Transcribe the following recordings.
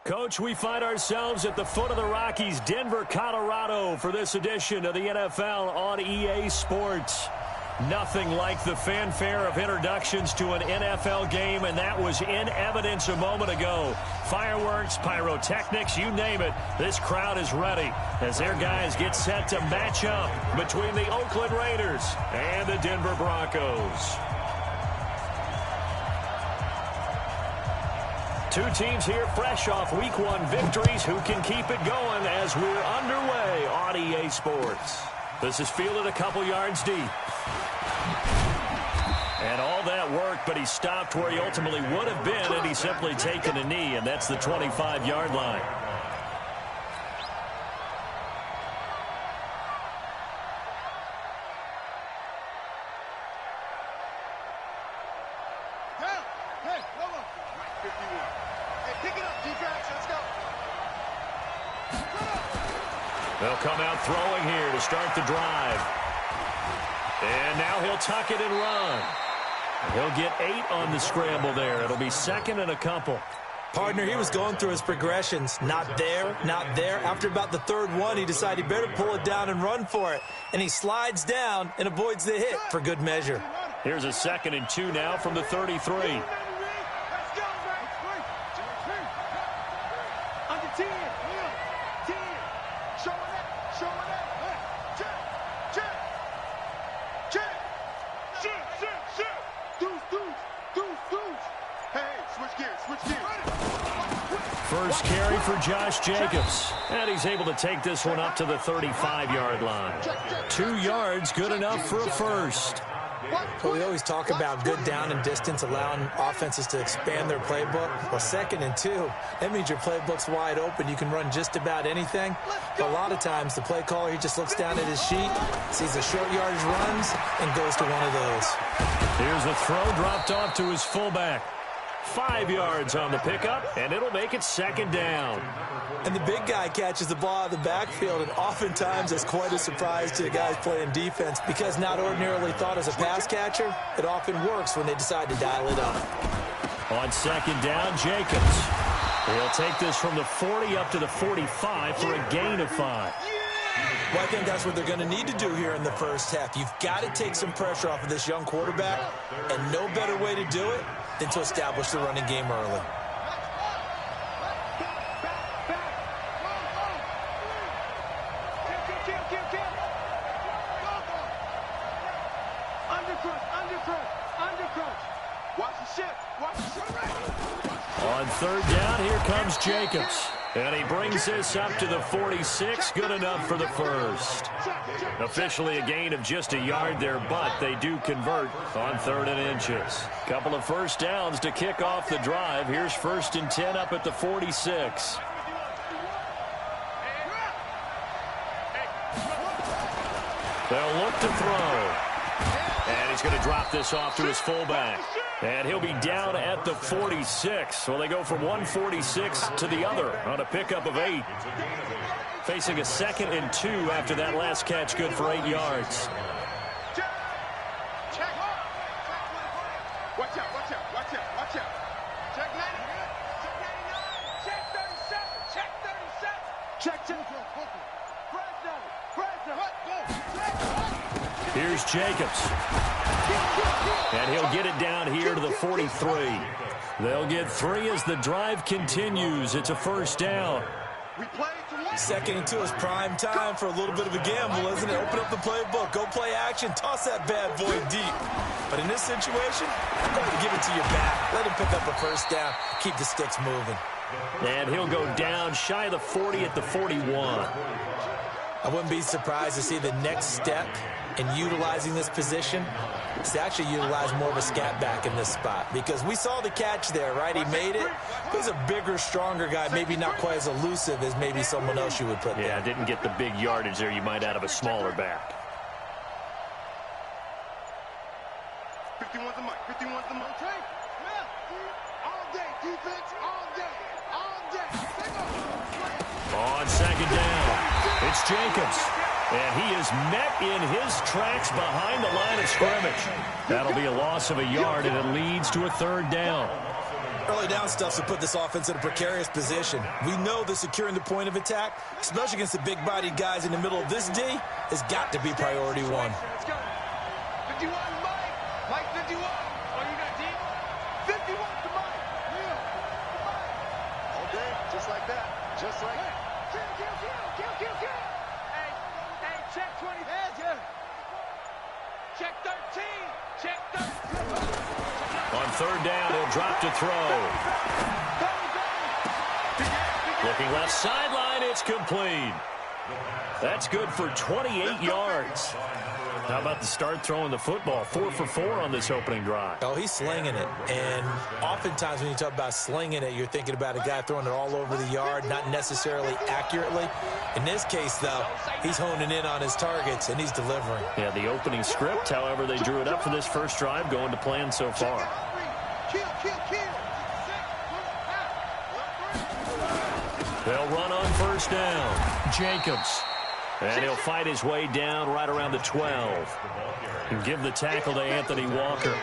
Coach, we find ourselves at the foot of the Rockies, Denver, Colorado, for this edition of the NFL on EA Sports. Nothing like the fanfare of introductions to an NFL game, and that was in evidence a moment ago. Fireworks, pyrotechnics, you name it. This crowd is ready as their guys get set to match up between the Oakland Raiders and the Denver Broncos. Two teams here fresh off Week 1 victories who can keep it going as we're underway on EA Sports. This is fielded a couple yards deep. And all that worked, but he stopped where he ultimately would have been had he simply taken a knee, and that's the 25-yard line. They'll come out throwing here to start the drive. And now he'll tuck it and run. He'll get 8 on the scramble there. It'll be second and a couple. Partner, he was going through his progressions. Not there, not there. After about the third one, he decided he better pull it down and run for it. And he slides down and avoids the hit for good measure. Here's a 2nd and 2 now from the 33. First carry for Josh Jacobs. And he's able to take this one up to the 35-yard line. 2 yards, good enough for a first. Well, we always talk about good down and distance, allowing offenses to expand their playbook. Well, 2nd and 2, that means your playbook's wide open. You can run just about anything. But a lot of times, the play caller, he just looks down at his sheet, sees the short yardage runs, and goes to one of those. Here's a throw dropped off to his fullback. 5 yards on the pickup, and it'll make it 2nd down. And the big guy catches the ball out of the backfield, and oftentimes it's quite a surprise to the guys playing defense because not ordinarily thought as a pass catcher, it often works when they decide to dial it up. On 2nd down, Jacobs. He'll take this from the 40 up to the 45 for a gain of 5. Well, I think that's what they're going to need to do here in the first half. You've got to take some pressure off of this young quarterback, and no better way to do it than to establish the running game early. On 3rd down, here comes Jacobs. And he brings this up to the 46, good enough for the first. Officially a gain of just a yard there, but they do convert on 3rd and inches. Couple of first downs to kick off the drive. Here's 1st and 10 up at the 46. They'll look to throw. And he's going to drop this off to his fullback. And he'll be down at the 46. So they go from 146 to the other on a pickup of 8. Facing a 2nd and 2 after that last catch, good for 8 yards. Watch out, watch out, watch out, watch out. Check 99, check 37, check 37, check 10. Here's Jacobs. And he'll get it down here to the 43. They'll get 3 as the drive continues. It's a first down. 2nd and 2 is prime time for a little bit of a gamble, isn't it? Open up the playbook, go play action, toss that bad boy deep. But in this situation, go ahead and give it to your back. Let him pick up a first down, keep the sticks moving. And he'll go down shy of the 40 at the 41. I wouldn't be surprised to see the next step in utilizing this position is to actually utilize more of a scat back in this spot, because we saw the catch there, right? He made it. He's a bigger, stronger guy, maybe not quite as elusive as maybe someone else you would put there. Yeah, didn't get the big yardage there you might out of a smaller back. 51's the mic, 51's the mic. All day, defense, all day, all day. On 2nd down, it's Jacobs. And he is met in his tracks behind the line of scrimmage. That'll be a loss of a yard, and it leads to a 3rd down. Early down stuff to put this offense in a precarious position. We know that securing the point of attack, especially against the big-bodied guys in the middle of this D, has got to be priority one. Let's go. 51, Mike. Mike, 51. Oh, you got deep? 51 to Mike. Yeah. All day, just like that. Just like that. Kill. Hey, check 20. Check 13. Check 13. On third down, he'll drop to throw. Looking left sideline, it's complete. That's good for 28 yards. How about the start throwing the football? 4 for 4 on this opening drive. Oh, he's slinging it. And oftentimes when you talk about slinging it, you're thinking about a guy throwing it all over the yard, not necessarily accurately. In this case, though, he's honing in on his targets, and he's delivering. Yeah, the opening script, however, they drew it up for this first drive, going to plan so far. They'll run on first down. Jacobs. And he'll fight his way down right around the 12. And give the tackle to Anthony Walker.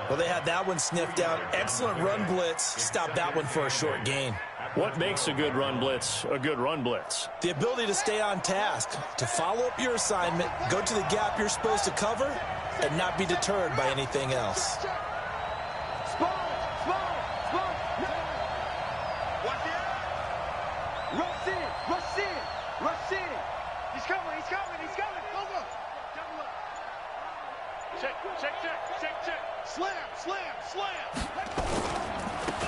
Well, they had that one sniffed out. Excellent run blitz. Stop that one for a short gain. What makes a good run blitz a good run blitz? The ability to stay on task, to follow up your assignment, go to the gap you're supposed to cover, and not be deterred by anything else. Check. Slam.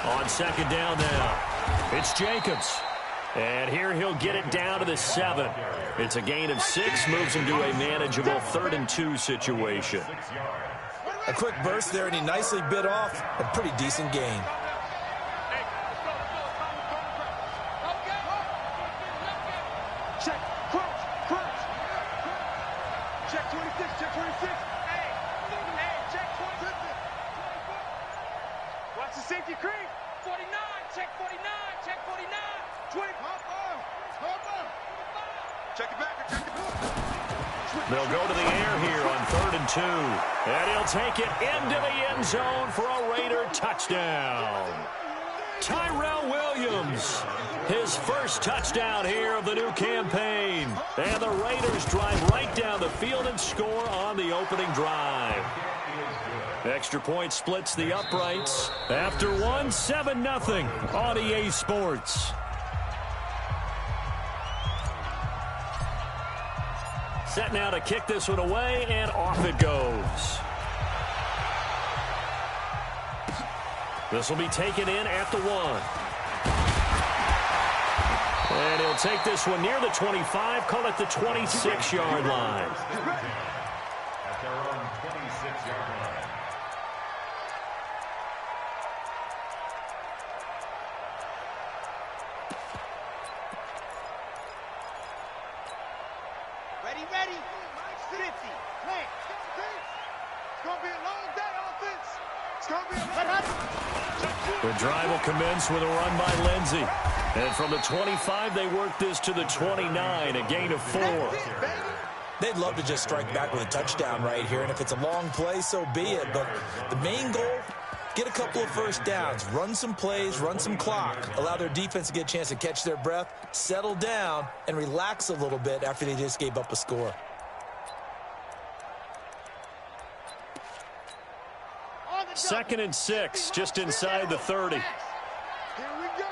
On second down now, it's Jacobs. And here he'll get it down to the 7. It's a gain of 6, moves him to a manageable 3rd and 2 situation. A quick burst there, and he nicely bit off a pretty decent gain. Check 26. Check 26. Watch the safety creep. 49. Check 49. 20. Check it back. They'll go to the air here on 3rd and 2. And he'll take it into the end zone for a Raider touchdown. Tyrell Williams, his first touchdown here of the new campaign. And the Raiders drive right down the field and score on the opening drive. Extra point splits the uprights. After 1, 7-0 on EA Sports. Set now to kick this one away, and off it goes. This will be taken in at the 1. And he'll take this one near the 25, call it the 26-yard line. At their own 26-yard line. Ready. 50. Plant. It's going to be a long day, offense. It's going to be a long day. The drive will commence with a run by Lindsey. And from the 25, they work this to the 29, a gain of 4. They'd love to just strike back with a touchdown right here, and if it's a long play, so be it. But the main goal, get a couple of first downs, run some plays, run some clock, allow their defense to get a chance to catch their breath, settle down, and relax a little bit after they just gave up a score. Second and 6, just inside the 30. Here we go.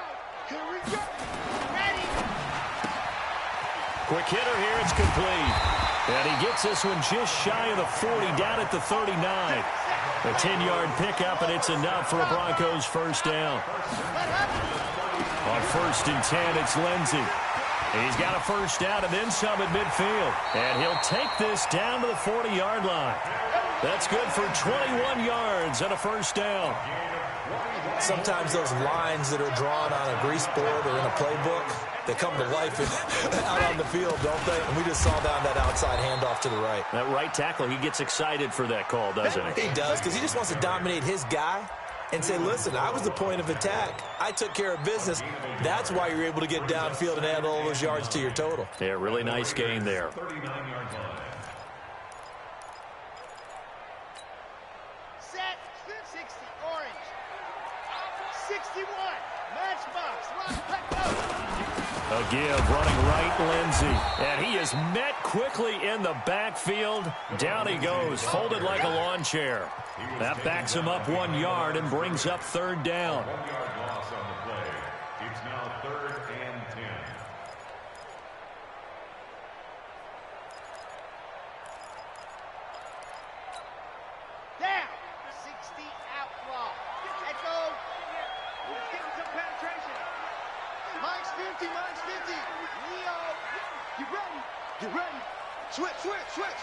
Ready. Quick hitter here, it's complete. And he gets this one just shy of the 40, down at the 39. A 10-yard pickup, and it's enough for a Broncos first down. On 1st and 10, it's Lindsey. He's got a first down and then some at midfield. And he'll take this down to the 40-yard line. That's good for 21 yards and a first down. Sometimes those lines that are drawn on a grease board or in a playbook, they come to life out on the field, don't they? And we just saw down that outside handoff to the right. That right tackle, he gets excited for that call, doesn't he? He does, because he just wants to dominate his guy and say, listen, I was the point of attack. I took care of business. That's why you're able to get downfield and add all those yards to your total. Yeah, really nice gain there. 39-yard line. Set. 60. Orange. A give running right, Lindsey. And he is met quickly in the backfield. Down he goes, folded like a lawn chair. That backs him up 1 yard and brings up third down. 1 yard loss on the play. It's now 3rd and 10. Down. 60 outlaw. Let's go. Let's get some penetration. Mine's 50, mine's 50. Leo. You ready? You ready? Switch, switch, switch.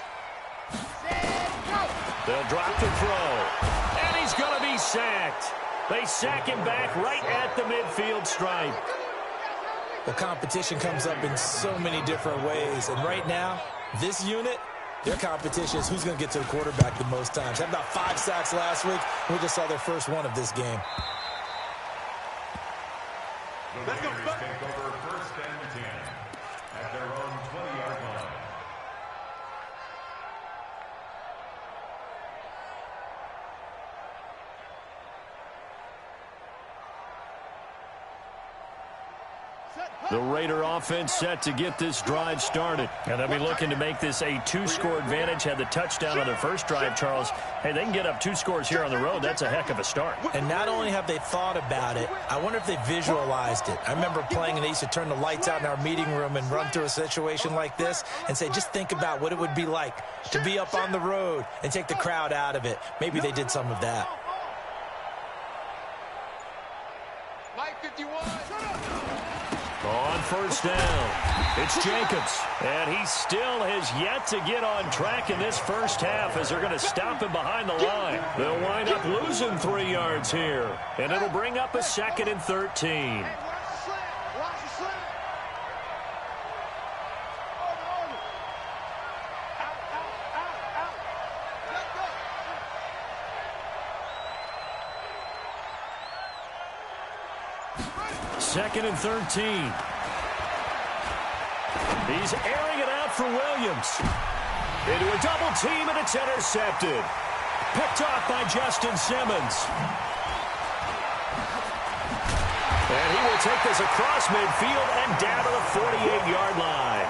Set, go. They'll drop the throw. And he's going to be sacked. They sack him back right at the midfield stripe. The competition comes up in so many different ways. And right now, this unit, their competition is who's going to get to the quarterback the most times. Had about 5 sacks last week. We just saw their first one of this game. The Raiders take over 1st and 10 at their own 20-yard line. The Raider offense set to get this drive started. And they'll be looking to make this a 2-score advantage. Had the touchdown on their first drive, Charles. Hey, they can get up 2 scores here on the road. That's a heck of a start. And not only have they thought about it, I wonder if they visualized it. I remember playing and they used to turn the lights out in our meeting room and run through a situation like this and say, just think about what it would be like to be up on the road and take the crowd out of it. Maybe they did some of that. Mike 51. On first down, it's Jacobs. And he still has yet to get on track in this first half as they're going to stop him behind the line. They'll wind up losing 3 yards here. And it'll bring up a 2nd and 13. Watch the slant. Second and 13. He's airing it out for Williams. Into a double team, and it's intercepted. Picked off by Justin Simmons. And he will take this across midfield and down to the 48-yard line.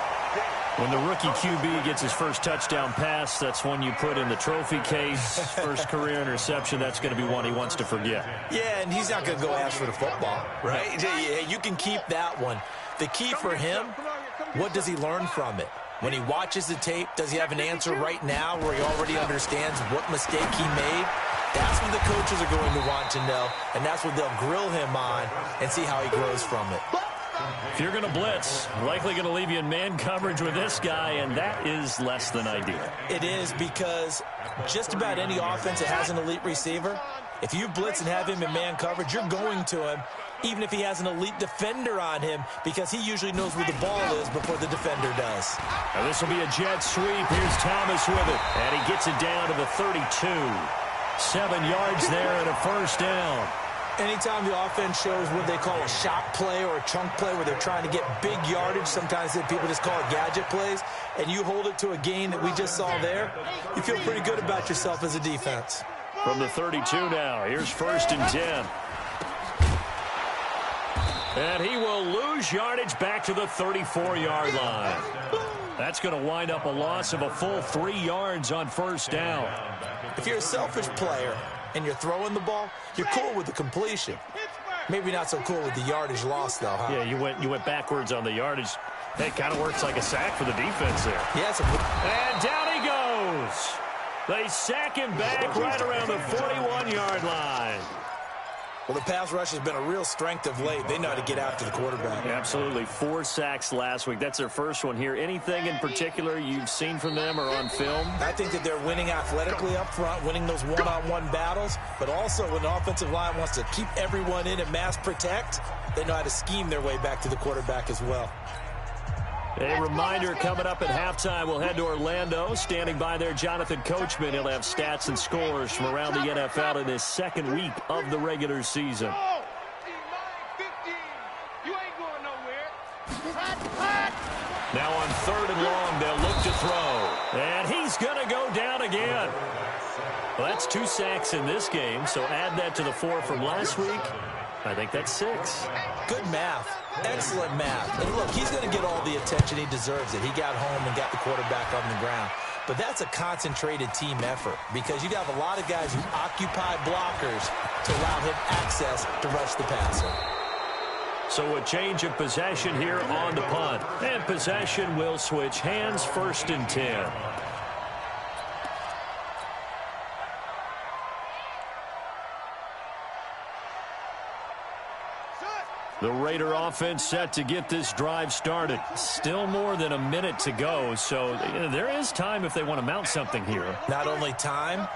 When the rookie QB gets his first touchdown pass, that's one you put in the trophy case. First career interception, that's going to be one he wants to forget. Yeah, and he's not going to go ask for the football, right? Yeah, you can keep that one. The key for him, what does he learn from it? When he watches the tape, does he have an answer right now where he already understands what mistake he made? That's what the coaches are going to want to know, and that's what they'll grill him on and see how he grows from it. If you're going to blitz, likely going to leave you in man coverage with this guy, and that is less than ideal. It is, because just about any offense that has an elite receiver, if you blitz and have him in man coverage, you're going to him, even if he has an elite defender on him, because he usually knows where the ball is before the defender does. Now this will be a jet sweep. Here's Thomas with it, and he gets it down to the 32. 7 yards there and a first down. Anytime the offense shows what they call a shot play or a chunk play where they're trying to get big yardage, sometimes people just call it gadget plays, and you hold it to a gain that we just saw there, you feel pretty good about yourself as a defense. From the 32 now, here's 1st and 10. And he will lose yardage back to the 34-yard line. That's going to wind up a loss of a full 3 yards on first down. If you're a selfish player and you're throwing the ball, you're cool with the completion. Maybe not so cool with the yardage loss, though, huh? Yeah, you went backwards on the yardage. Hey, it kind of works like a sack for the defense there. Yes. And down he goes. They sack him back right around the 41-yard line. Well, the pass rush has been a real strength of late. They know how to get after the quarterback. Absolutely. 4 sacks last week. That's their first one here. Anything in particular you've seen from them or on film? I think that they're winning athletically up front, winning those one-on-one battles, but also when the offensive line wants to keep everyone in and mass protect, they know how to scheme their way back to the quarterback as well. A reminder, coming up at halftime, we'll head to Orlando. Standing by there, Jonathan Coachman. He'll have stats and scores from around the NFL in his 2nd week of the regular season. Now on 3rd and long, they'll look to throw. And he's going to go down again. Well, that's 2 sacks in this game, so add that to the 4 from last week. I think that's 6. Good math. Excellent math. And look, he's going to get all the attention. He deserves it. He got home and got the quarterback on the ground. But that's a concentrated team effort because you have a lot of guys who occupy blockers to allow him access to rush the passer. So a change of possession here on the punt. And possession will switch hands, 1st and 10. The Raider offense set to get this drive started. Still more than a minute to go, so there is time if they want to mount something here. Not only time,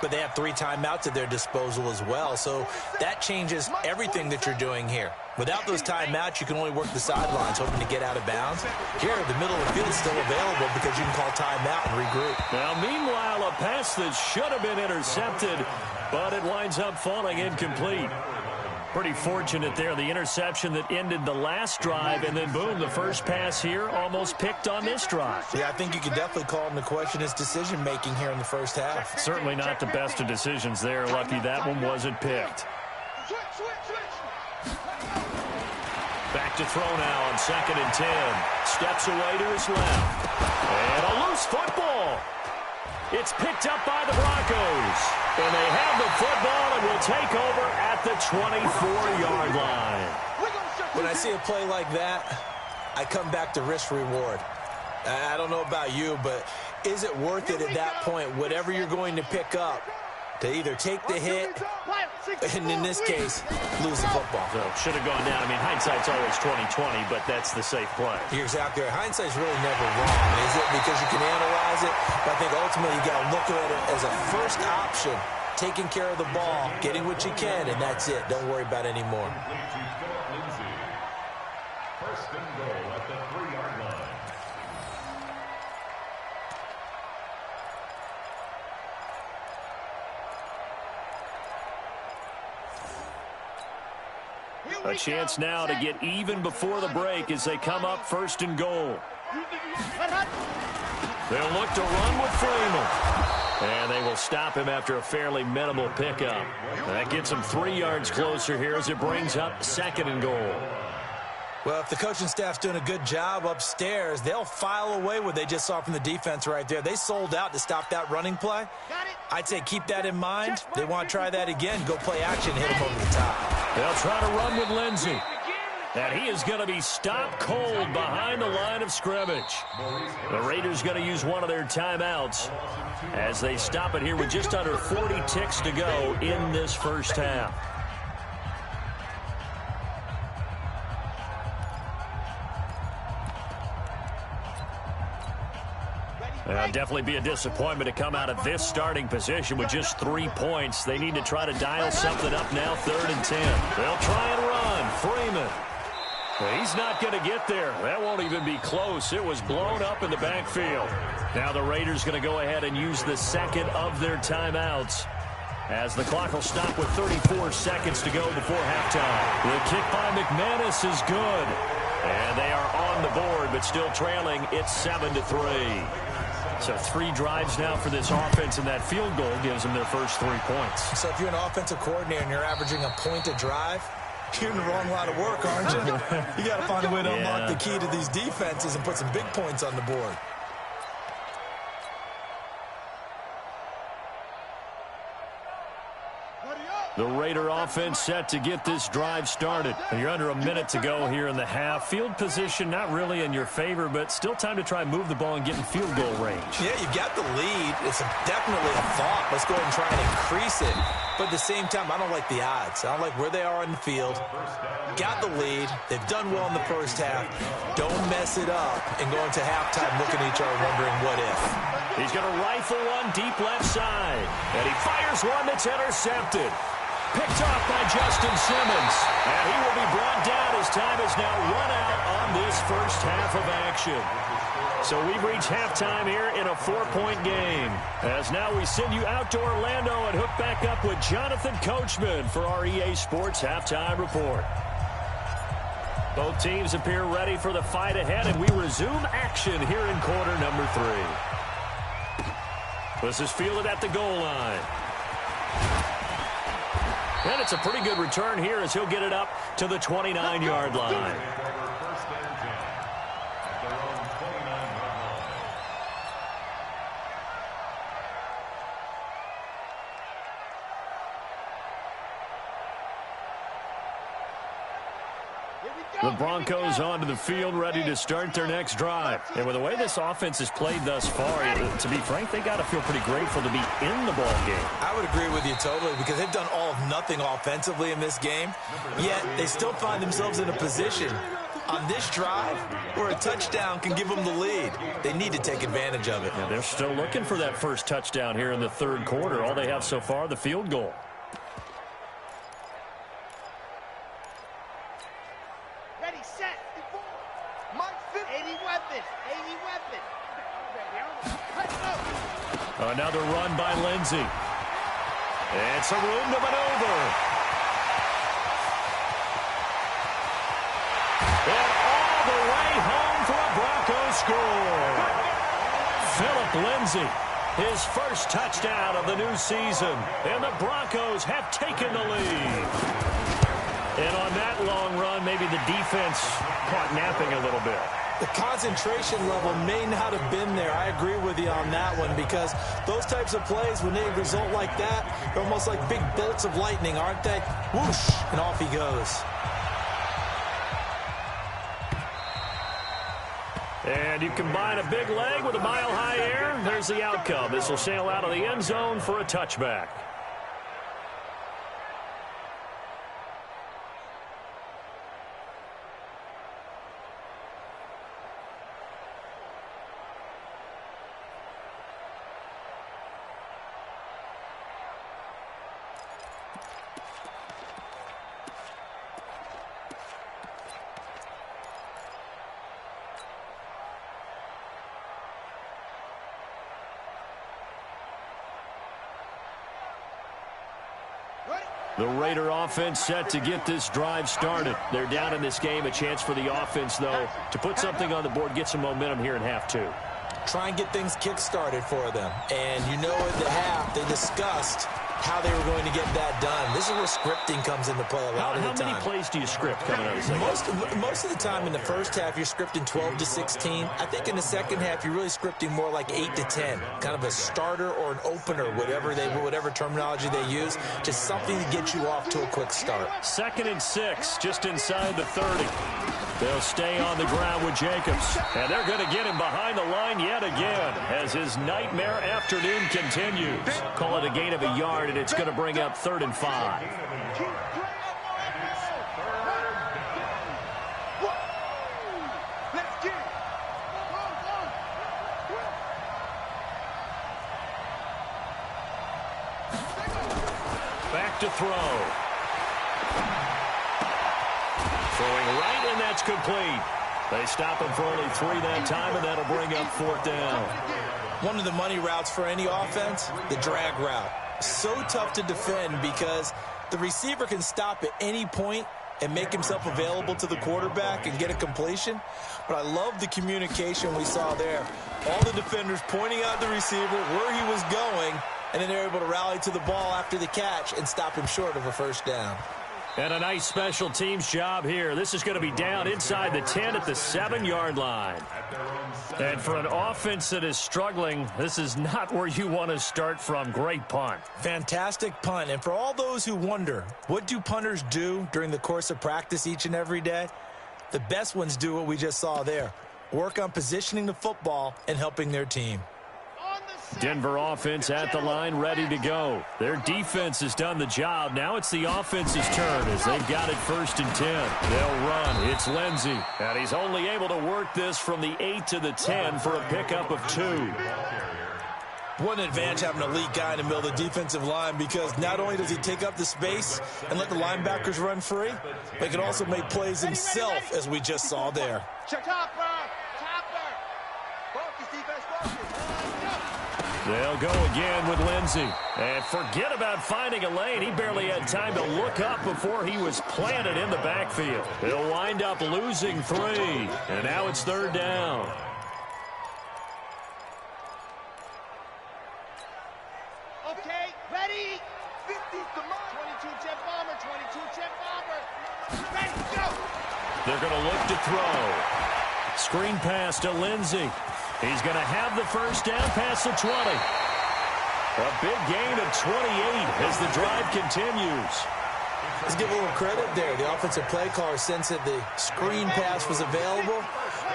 but they have 3 timeouts at their disposal as well, so that changes everything that you're doing here. Without those timeouts, you can only work the sidelines, hoping to get out of bounds. Here, the middle of the field is still available because you can call timeout and regroup. Now, meanwhile, a pass that should have been intercepted, but it winds up falling incomplete. Pretty fortunate there, the interception that ended the last drive, and then boom, the first pass here almost picked on this drive. Yeah, I think you could definitely call into question his decision-making here in the first half. Certainly not the best of decisions there. Lucky that one wasn't picked. Back to throw now on 2nd and 10. Steps away to his left. And a loose football. It's picked up by the Broncos. And they have the football and will take over at the 24-yard line. When I see a play like that, I come back to risk-reward. I don't know about you, but is it worth it at that point, whatever you're going to pick up, to either take the hit, and in this case, lose the football? So should have gone down. I mean, hindsight's always 20/20, but that's the safe play. You're exactly right. Hindsight's really never wrong, is it? Because you can analyze it, but I think ultimately you got to look at it as a first option, taking care of the ball, getting what you can, and that's it. Don't worry about it anymore. 1st and goal at the 3-yard line. A chance now to get even before the break as they come up 1st and goal. They'll look to run with Freeman. And they will stop him after a fairly minimal pickup. That gets him 3 yards closer here as it brings up 2nd and goal. Well, if the coaching staff's doing a good job upstairs, they'll file away what they just saw from the defense right there. They sold out to stop that running play. I'd say keep that in mind. They want to try that again. Go play action, hit them over the top. They'll try to run with Lindsey. And he is going to be stopped cold behind the line of scrimmage. The Raiders going to use one of their timeouts as they stop it here with just under 40 ticks to go in this first half. Definitely be a disappointment to come out of this starting position with just 3 points. They need to try to dial something up now, 3rd and 10. They'll try and run. Freeman. Well, he's not going to get there. That won't even be close. It was blown up in the backfield. Now the Raiders going to go ahead and use the 2nd of their timeouts as the clock will stop with 34 seconds to go before halftime. The kick by McManus is good. And they are on the board, but still trailing. It's 7-3. So 3 drives now for this offense, and that field goal gives them their first 3 points. So if you're an offensive coordinator and you're averaging a point a drive, you're in the wrong line of work, aren't you? You got to find a way to unlock the key to these defenses and put some big points on the board. The Raider offense set to get this drive started. And you're under a minute to go here in the half. Field position not really in your favor, but still time to try and move the ball and get in field goal range. Yeah, you've got the lead. It's definitely a thought. Let's go ahead and try and increase it. But at the same time, I don't like the odds. I don't like where they are on the field. Got the lead. They've done well in the first half. Don't mess it up and go into halftime looking at each other wondering what if. He's going to rifle one deep left side. And he fires one that's intercepted. Picked off by Justin Simmons. And he will be brought down as time has now run out on this first half of action. So we've reached halftime here in a 4-point game. As now we send you out to Orlando and hook back up with Jonathan Coachman for our EA Sports Halftime Report. Both teams appear ready for the fight ahead, and we resume action here in quarter number 3. This is fielded at the goal line. And it's a pretty good return here as he'll get it up to the 29-yard line. First and 10 at their own 29-yard line. The Broncos onto the field, ready to start their next drive. And with the way this offense has played thus far, to be frank, they got to feel pretty grateful to be in the ball game. I would agree with you totally because they've done all of nothing offensively in this game, yet they still find themselves in a position on this drive where a touchdown can give them the lead. They need to take advantage of it. Yeah, they're still looking for that first touchdown here in the third quarter. All they have so far, the field goal. Ready, set. 80 weapons. 80 weapons. Let's go. Another run by Lindsey. It's a room to maneuver. And all the way home for a Broncos score. Phillip Lindsey, his first touchdown of the new season. And the Broncos have taken the lead. And on that long run, maybe the defense caught napping a little bit. The concentration level may not have been there. I agree with you on that one because those types of plays, when they result like that, they're almost like big bolts of lightning, aren't they? Whoosh, and off he goes. And you combine a big leg with a mile-high air, there's the outcome. This will sail out of the end zone for a touchback. The Raider offense set to get this drive started. They're down in this game. A chance for the offense, though, to put something on the board, get some momentum here in half two. Try and get things kick-started for them. And you know in the half, they discussed how they were going to get that done. This is where scripting comes into play a lot of the time. How many plays do you script coming out of the second? Most of the time in the first half, you're scripting 12 to 16. I think in the second half, you're really scripting more like 8 to 10. Kind of a starter or an opener, whatever terminology they use. Just something to get you off to a quick start. 2nd and 6, just inside the 30. They'll stay on the ground with Jacobs. And they're going to get him behind the line yet again as his nightmare afternoon continues. Call it a gain of a yard, and it's going to bring up 3rd and 5. Back to throw. Throwing right, and that's complete. They stop him for only 3 that time, and that'll bring up 4th down. One of the money routes for any offense, the drag route. So tough to defend because the receiver can stop at any point and make himself available to the quarterback and get a completion. But I love the communication we saw there. All the defenders pointing out the receiver, where he was going, and then they're able to rally to the ball after the catch and stop him short of a first down. And a nice special teams job here. This is going to be down inside the 10 at the 7-yard line. And for an offense that is struggling, this is not where you want to start from. Great punt. Fantastic punt. And for all those who wonder, what do punters do during the course of practice each and every day? The best ones do what we just saw there. Work on positioning the football and helping their team. Denver offense at the line, ready to go. Their defense has done the job. Now it's the offense's turn as they've got it 1st and 10. They'll run. It's Lindsey. And he's only able to work this from the 8 to the 10 for a pickup of 2. What an advantage having an elite guy in the middle of the defensive line because not only does he take up the space and let the linebackers run free, but he can also make plays himself, as we just saw there. They'll go again with Lindsey. And forget about finding a lane. He barely had time to look up before he was planted in the backfield. He'll wind up losing 3. And now it's 3rd down. Okay, ready? 50, come on. 22 jet ball. throw. Screen pass to Lindsey. He's going to have the first down past the 20. A big gain of 28 as the drive continues. Let's give a little credit there. The offensive play caller sensed that the screen pass was available.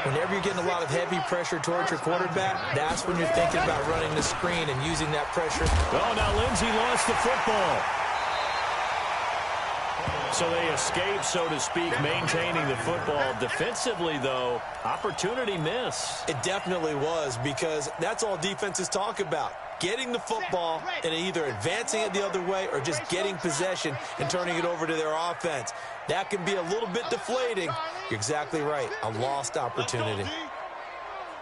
Whenever you're getting a lot of heavy pressure towards your quarterback, that's when you're thinking about running the screen and using that pressure. Oh, now Lindsey lost the football. So they escape, so to speak, maintaining the football. Defensively, though, opportunity miss. It definitely was, because that's all defenses talk about. Getting the football and either advancing it the other way or just getting possession and turning it over to their offense. That can be a little bit deflating. You're exactly right. A lost opportunity.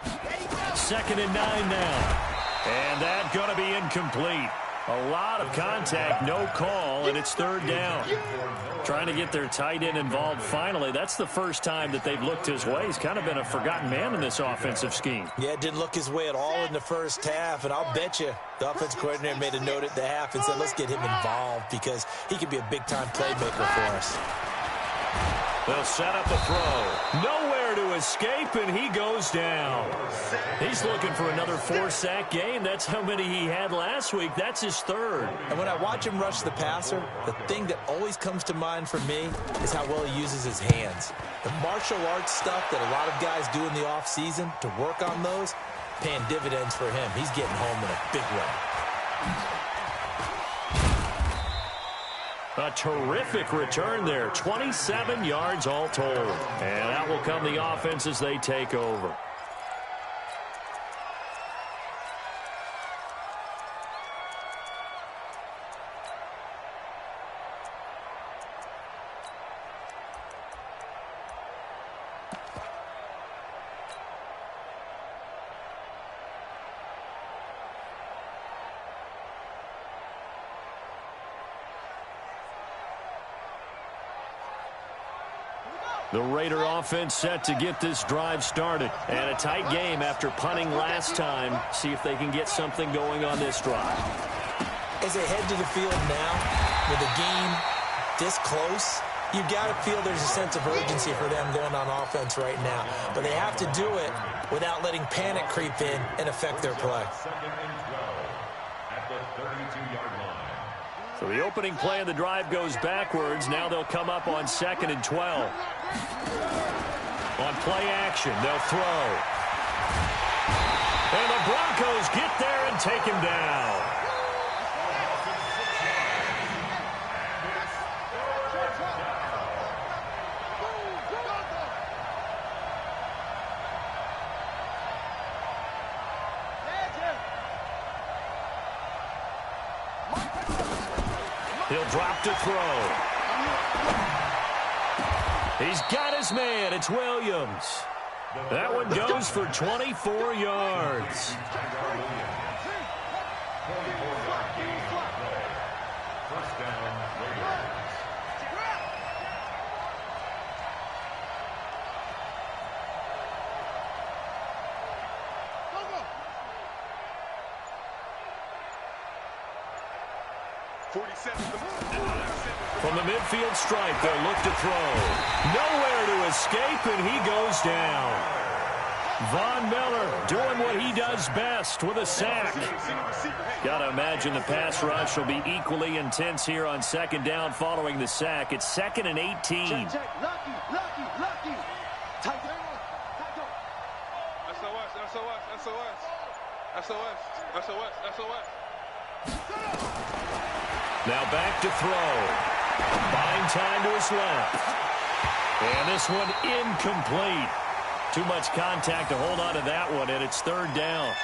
2nd and 9 now. And that's going to be incomplete. A lot of contact, no call, and it's 3rd down. Trying to get their tight end involved finally. That's the first time that they've looked his way. He's kind of been a forgotten man in this offensive scheme. Yeah, it didn't look his way at all in the first half, and I'll bet you the offensive coordinator made a note at the half and said, let's get him involved because he could be a big-time playmaker for us. They'll set up the throw. Nowhere to escape, and he goes down. He's looking for another 4-sack game. That's how many he had last week. That's his 3rd. And when I watch him rush the passer, the thing that always comes to mind for me is how well he uses his hands. The martial arts stuff that a lot of guys do in the offseason to work on those, paying dividends for him. He's getting home in a big way. A terrific return there. 27 yards all told. And out will come the offense as they take over. The Raider offense set to get this drive started. And a tight game after punting last time. See if they can get something going on this drive. As they head to the field now, with the game this close, you've got to feel there's a sense of urgency for them going on offense right now. But they have to do it without letting panic creep in and affect their play. At the 32-yard line. So the opening play of the drive goes backwards. Now they'll come up on 2nd and 12. On play action, they'll throw. And the Broncos get there and take him down. He'll drop to throw. He's got his man. It's Williams. That one goes for 24 yards. First down, Raiders. From the midfield stripe, they'll look to throw. Nowhere to escape, and he goes down. Von Miller doing what he does best with a sack. Got to imagine the pass rush will be equally intense here on 2nd down following the sack. It's 2nd and 18. Check. Lucky. Tight down. SOS. Now back to throw. Buying time to his left. And this one incomplete. Too much contact to hold on to that one, and it's 3rd down.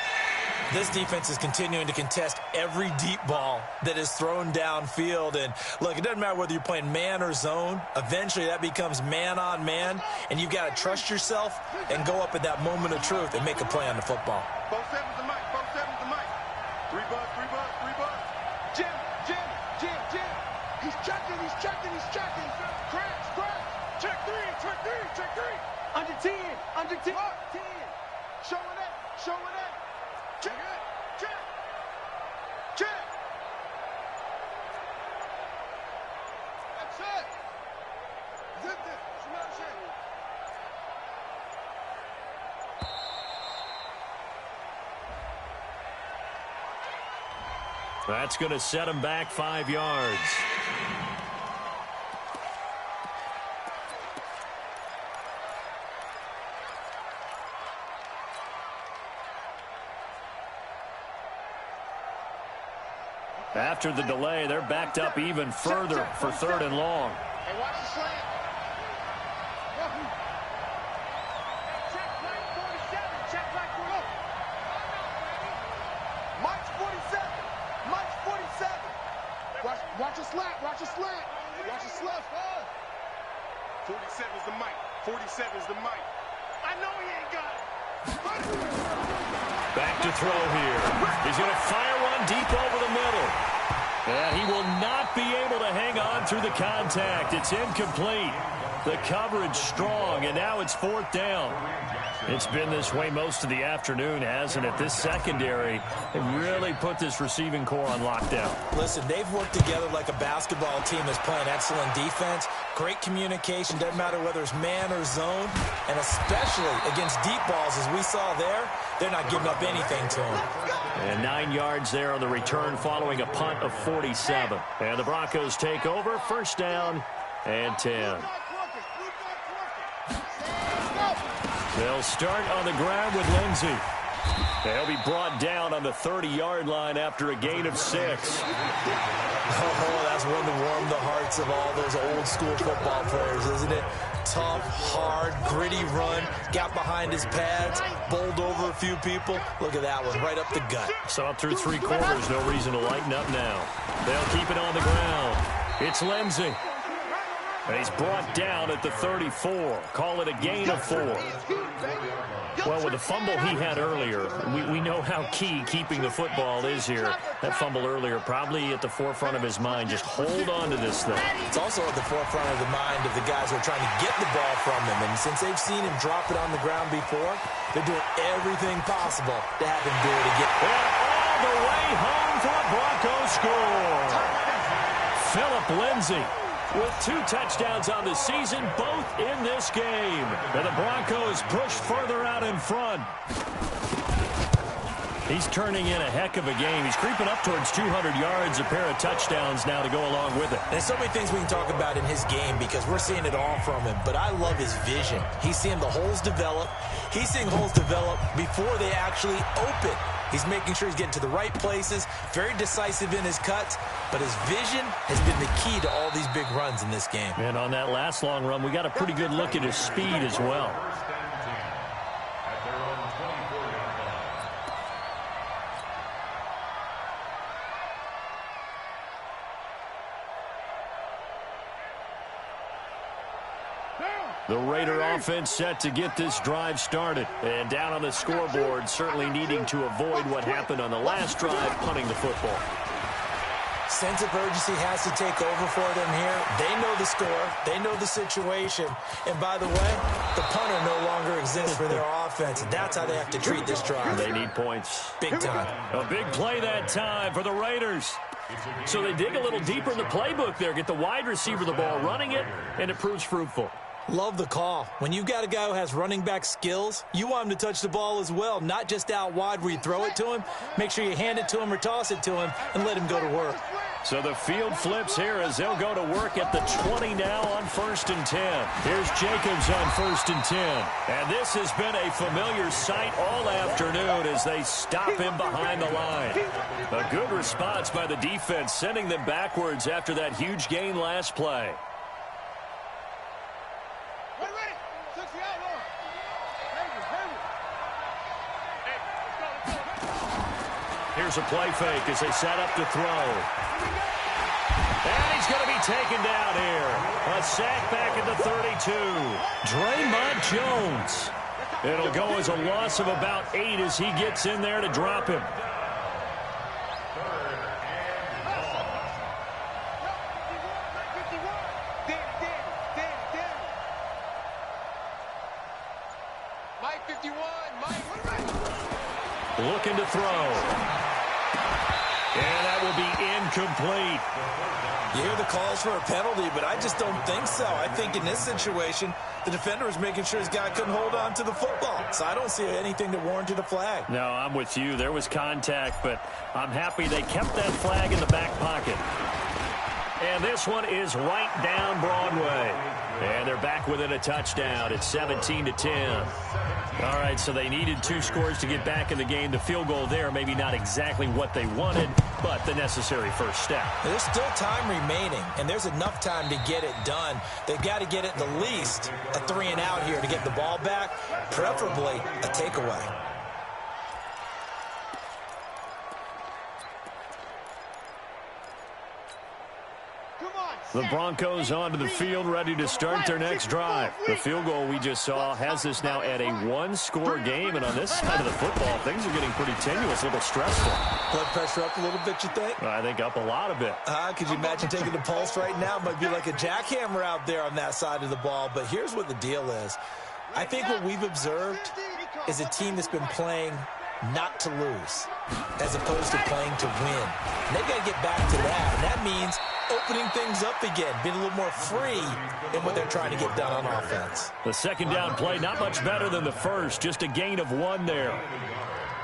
This defense is continuing to contest every deep ball that is thrown downfield. And, look, it doesn't matter whether you're playing man or zone. Eventually that becomes man on man, and you've got to trust yourself and go up at that moment of truth and make a play on the football. 4-7's the mic. 4-7's the mic. 3 bucks. Jim. He's checking. Crash. Check three. Under 10. Showing that. Check. That's it. Zip it. That's going to set him back 5 yards. After the delay, they're backed up even further for 3rd and long. Hey, watch the slant. Check flag 47. Check flag 47. Mike's 47. Mike's 47. Watch a slant. Watch a slant. Watch a slant. 47 is the Mike. 47 is the Mike. I know he ain't got it. Back to throw here. He's going to fire one deep over the middle. And he will not be able to hang on through the contact. It's incomplete. The coverage strong, and now it's 4th down. It's been this way most of the afternoon, hasn't it? This secondary, they really put this receiving core on lockdown. Listen, they've worked together like a basketball team that's playing excellent defense. Great communication, doesn't matter whether it's man or zone. And especially against deep balls, as we saw there, they're not giving up anything to them. And 9 yards there on the return following a punt of 47. And the Broncos take over, 1st down and 10. They'll start on the ground with Lindsey. They'll be brought down on the 30-yard line after a gain of 6. Oh, that's one to warm the hearts of all those old-school football players, isn't it? Tough, hard, gritty run, got behind his pads, bowled over a few people. Look at that one, right up the gut. So up through 3 quarters, no reason to lighten up now. They'll keep it on the ground. It's Lindsey. And he's brought down at the 34. Call it a gain of 4. Well, with the fumble he had earlier, we know how key keeping the football is here. That fumble earlier probably at the forefront of his mind. Just hold on to this thing. It's also at the forefront of the mind of the guys who are trying to get the ball from him. And since they've seen him drop it on the ground before, they're doing everything possible to have him do it again. And all the way home for a Broncos score. Phillip Lindsay with 2 touchdowns on the season, both in this game. And the Broncos push further out in front. He's turning in a heck of a game. He's creeping up towards 200 yards, a pair of touchdowns now to go along with it. There's so many things we can talk about in his game because we're seeing it all from him. But I love his vision. He's seeing the holes develop. He's seeing holes develop before they actually open. He's making sure he's getting to the right places, very decisive in his cuts, but his vision has been the key to all these big runs in this game. And on that last long run, we got a pretty good look at his speed as well. The Raider offense set to get this drive started. And down on the scoreboard, certainly needing to avoid what happened on the last drive, punting the football. Sense of urgency has to take over for them here. They know the score. They know the situation. And by the way, the punter no longer exists for their offense. That's how they have to treat this drive. They need points. Big time. A big play that time for the Raiders. So they dig a little deeper in the playbook there, get the wide receiver the ball, running it, and it proves fruitful. Love the call. When you've got a guy who has running back skills, you want him to touch the ball as well, not just out wide where you throw it to him. Make sure you hand it to him or toss it to him and let him go to work. So the field flips here as they'll go to work at the 20 now on 1st and 10. Here's Jacobs on 1st and 10. And this has been a familiar sight all afternoon as they stop him behind the line. A good response by the defense, sending them backwards after that huge gain last play. Here's a play fake as they set up to throw. And he's going to be taken down here. A sack back at the 32. Draymond Jones. It'll go as a loss of about 8 as he gets in there to drop him. Mike 51, Mike. Looking to throw. And that will be incomplete. You hear the calls for a penalty, but I just don't think so. I think in this situation, the defender was making sure his guy couldn't hold on to the football. So I don't see anything that warranted a flag. No, I'm with you. There was contact, but I'm happy they kept that flag in the back pocket. And this one is right down Broadway. And they're back within a touchdown. It's 17-10. All right, so they needed 2 scores to get back in the game. The field goal there, maybe not exactly what they wanted, but the necessary first step. There's still time remaining, and there's enough time to get it done. They've got to get at the least a 3-and-out here to get the ball back, preferably a takeaway. The Broncos onto the field, ready to start their next drive. The field goal we just saw has us now at a 1-score game, and on this side of the football, things are getting pretty tenuous, a little stressful. Blood pressure up a little bit, you think? I think up a lot of it. Could you imagine taking the pulse right now? It might be like a jackhammer out there on that side of the ball, but here's what the deal is. I think what we've observed is a team that's been playing not to lose as opposed to playing to win. And they've got to get back to that, and that means opening things up again, being a little more free in what they're trying to get done on offense. The second down play, not much better than the first, just a gain of 1 there.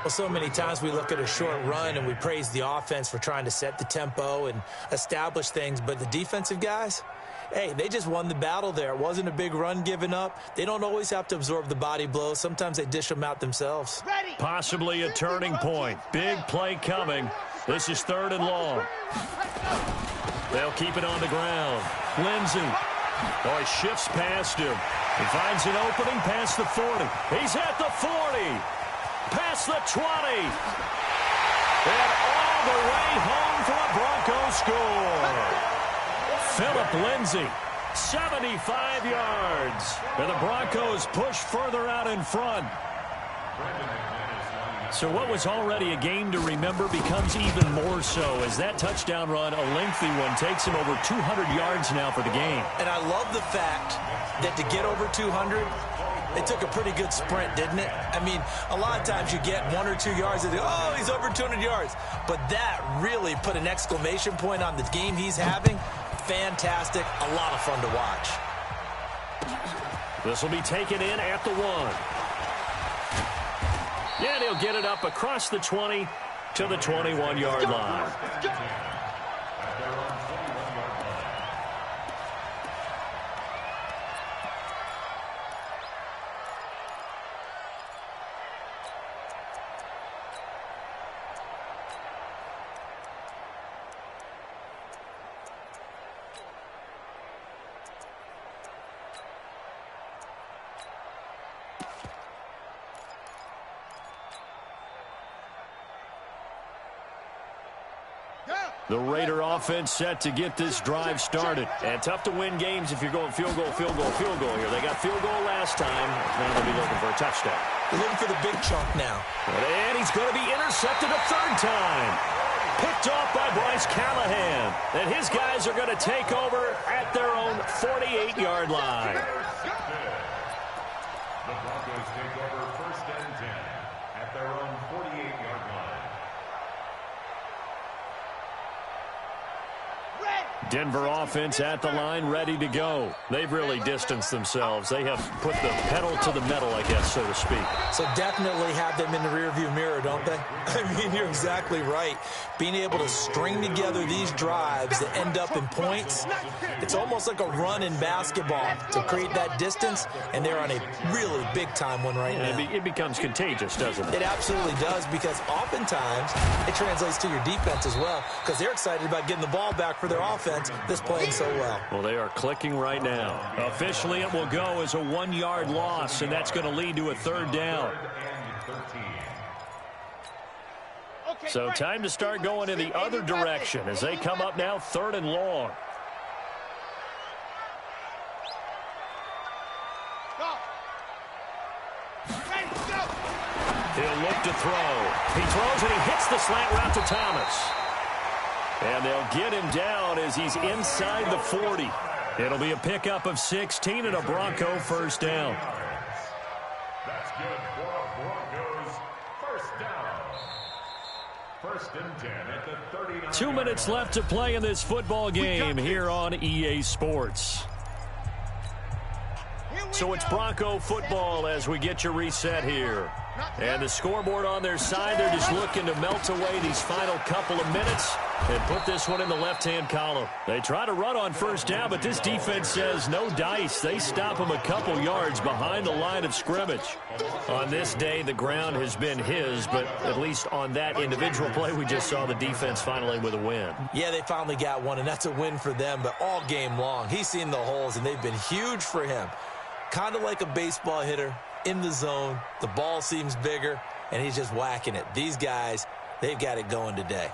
Well, so many times we look at a short run and we praise the offense for trying to set the tempo and establish things, but the defensive guys, hey, they just won the battle there. It wasn't a big run given up. They don't always have to absorb the body blows. Sometimes they dish them out themselves. Possibly a turning point. Big play coming. This is 3rd and long. They'll keep it on the ground. Lindsey. Oh, he shifts past him. He finds an opening past the 40. He's at the 40. Past the 20. And all the way home for a Broncos score. Phillip Lindsay, 75 yards. And the Broncos push further out in front. So what was already a game to remember becomes even more so as that touchdown run, a lengthy one, takes him over 200 yards now for the game. And I love the fact that to get over 200, it took a pretty good sprint, didn't it? I mean, a lot of times you get 1 or 2 yards and oh, he's over 200 yards. But that really put an exclamation point on the game he's having. Fantastic. A lot of fun to watch. This will be taken in at the 1. And he'll get it up across the 20 to the 21-yard line. The Raider offense set to get this drive started. And tough to win games if you're going field goal, field goal, field goal here. They got field goal last time. Now they'll be looking for a touchdown. They're looking for the big chunk now. And he's going to be intercepted a 3rd time. Picked off by Bryce Callahan. And his guys are going to take over at their own 48-yard line. The Broncos take over 1st and 10 at their own 48-yard line. Denver offense at the line, ready to go. They've really distanced themselves. They have put the pedal to the metal, I guess, so to speak. So definitely have them in the rearview mirror, don't they? I mean, you're exactly right. Being able to string together these drives that end up in points, it's almost like a run in basketball to create that distance, and they're on a really big-time one right now. It becomes contagious, doesn't it? It absolutely does, because oftentimes it translates to your defense as well, because they're excited about getting the ball back for their offense that's playing so well. Well, they are clicking right now. Officially, it will go as a 1-yard loss, and that's going to lead to a 3rd down. So time to start going in the other direction as they come up now 3rd and long. He'll look to throw. He throws and he hits the slant route to Thomas. And they'll get him down as he's inside the 40. It'll be a pickup of 16 and a Bronco 1st down. That's good for a Broncos 1st down. First and 10 at the 39. 2 minutes left to play in this football game here on EA Sports. So it's Bronco football as we get you reset here. And the scoreboard on their side, they're just looking to melt away these final couple of minutes and put this one in the left-hand column. They try to run on first down, but this defense says no dice. They stop them a couple yards behind the line of scrimmage. On this day, the ground has been his, but at least on that individual play, we just saw the defense finally with a win. Yeah, they finally got one, and that's a win for them, but all game long, he's seen the holes, and they've been huge for him. Kind of like a baseball hitter in the zone. The ball seems bigger, and he's just whacking it. These guys, they've got it going today.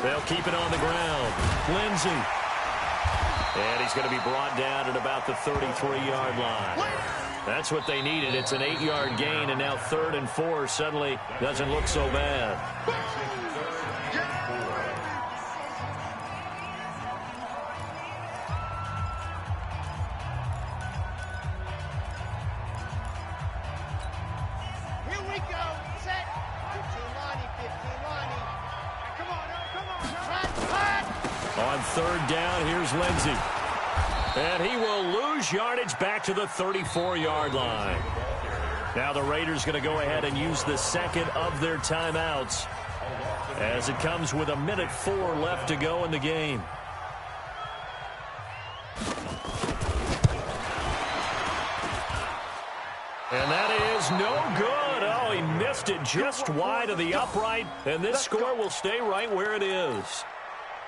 They'll keep it on the ground. Lindsey. And he's going to be brought down at about the 33-yard line. That's what they needed. It's an 8-yard gain, and now 3rd and 4 suddenly doesn't look so bad. Here we go. Set. 15 lining, 15 lining. Come on, On 3rd down, here's Lindsey. And he will lose yardage back to the 34-yard line. Now the Raiders going to go ahead and use the second of their timeouts as it comes with 1:04 left to go in the game. And that is no good. Oh, he missed it just wide of the upright, and this score will stay right where it is.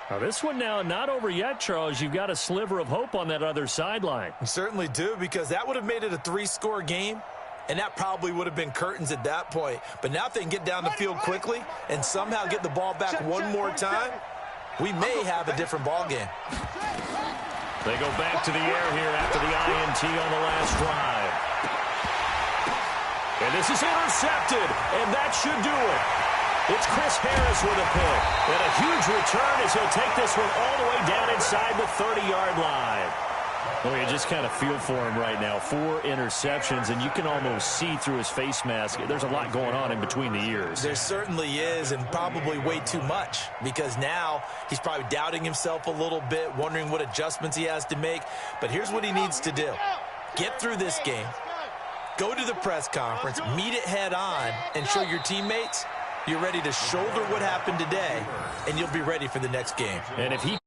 Now, this one now not over yet, Charles. You've got a sliver of hope on that other sideline. You certainly do, because that would have made it a 3-score game, and that probably would have been curtains at that point. But now if they can get down the field quickly and somehow get the ball back one more time, we may have a different ball game. They go back to the air here after the INT on the last drive. And this is intercepted, and that should do it. It's Chris Harris with a pick. And a huge return as he'll take this one all the way down inside the 30-yard line. Well, you just kind of feel for him right now. 4 interceptions, and you can almost see through his face mask. There's a lot going on in between the ears. There certainly is, and probably way too much, because now he's probably doubting himself a little bit, wondering what adjustments he has to make. But here's what he needs to do. Get through this game, go to the press conference, meet it head on, and show your teammates you're ready to shoulder what happened today, and you'll be ready for the next game. And if he